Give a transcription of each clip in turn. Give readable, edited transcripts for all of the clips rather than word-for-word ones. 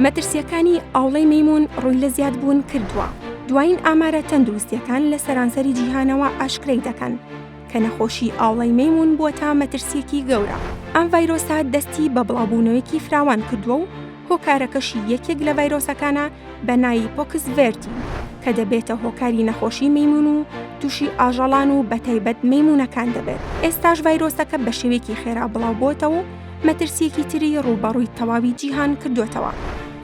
مەترسیەکانی ئاوڵەی مەیمون ڕووی لە زیادبوون کردووە. دوایین ئامارە تەندروستیەکان لە سەرانسەری جیهانەوە ئاشکرای دەکەن کە نەخۆشی ئاوڵەی مەیمون بووەتە مەترسیەکی گەورە. ئەم ڤایرۆسە دەستی بە بڵاوبوونەوەیەکی فراوان کردووە و هۆکارەکەشی یەکێک لە ڤایرۆسەکانە بە ناوی پۆکس ڤێرتی کە دەبێتە هۆکاری نەخۆشی مەیمون و تووشی ئاژەڵان و بەتایبەت مەیمونەکان دەبێت. ئێستاش ڤایرۆسەکە بە شێوەیەکی خێرا بڵاو بۆتەوە و مەترسیەکی تری ڕووبەڕووی تەواوی جیهان کردوێتەوە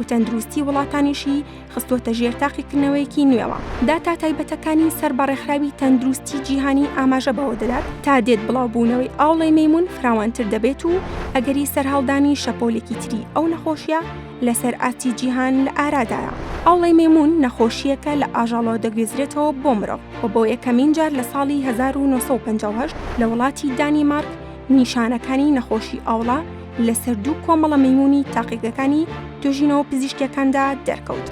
و تەندروستی وڵاتانیشی خستوۆتە ژێر تاقیکردنەوەیەکی نوێوە. داتا تایبەتەکانی سەر بەڕێکخراوی تەندروستی جیهانی ئاماژە بەوە دەدات تا دێت بڵاوبوونەوەی ئاوڵەی مەیمون فراوانتر دەبێت و ئەگەری سەرهەڵدانی شەپۆلێکی تری ئەو نەخۆشیە لەسەر ئاستی جیهان لە ئارادایە. ئاوڵەی مەیمون نەخۆشیەکە لە ئاژەڵەوە دەگوێزرێتەوە بۆ مرۆڤ و بۆ یەکەمین جار لە ساڵی 1958 لە وڵاتی دانیمارک نیشانەکانی نەخۆشی ئاوڵە لەسەر دوو کۆمەڵە مەیمونی تاقیگەکانی توێژینەوە پزیشکیەکاندا دەرکەوت.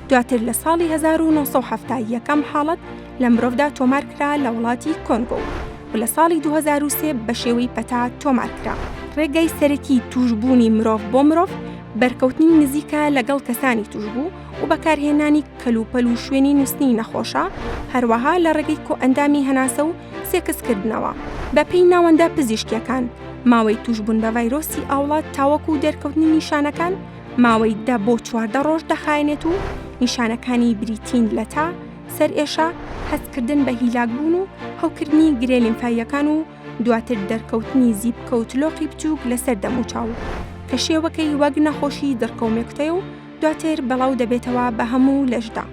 دواتر لە ساڵی 1970 یەکەم حاڵەت لە مرۆڤدا تۆمارکرا لە وڵاتی کۆنگۆ و لە ساڵی 2003 بە شێوەی پەتا تۆمارکرا. ڕێگای سەرەکی توشبوونی مرۆڤ بۆ مرۆڤ بەرکەوتنی نزیکە لەگەڵ کەسانی توشبوو و بەکارهێنانی کەلوپەل و شوێنی نووسنی نەخۆشە، هەروەها لە ڕێگەی کۆئەندامی هەناسە و سێکسکردنەوە. بە پێی ناوەندە پزیشکیەکان ماوەی توشبوون بە ڤایرۆسی ئاوڵات تاوەکو دەرکەوتنی نیشانەکان ماوەی 10 بۆ 14 ڕۆژ دەخایەنێت و نیشانەکانی بریتین لە تا، سەرئێشە، هەستکردن بە هیلاکبوون و هەوکردنی گرێ لیمفاییەکان و دواتر دەرکەوتنی زیب کەوتلۆقی بچووک لەسەر دەم و چاو کە شێوەکەی وەک نەخۆشی دڕکەومێکتەیە و دواتر بەڵاو دەبێتەوە بە هەموو لەشدا.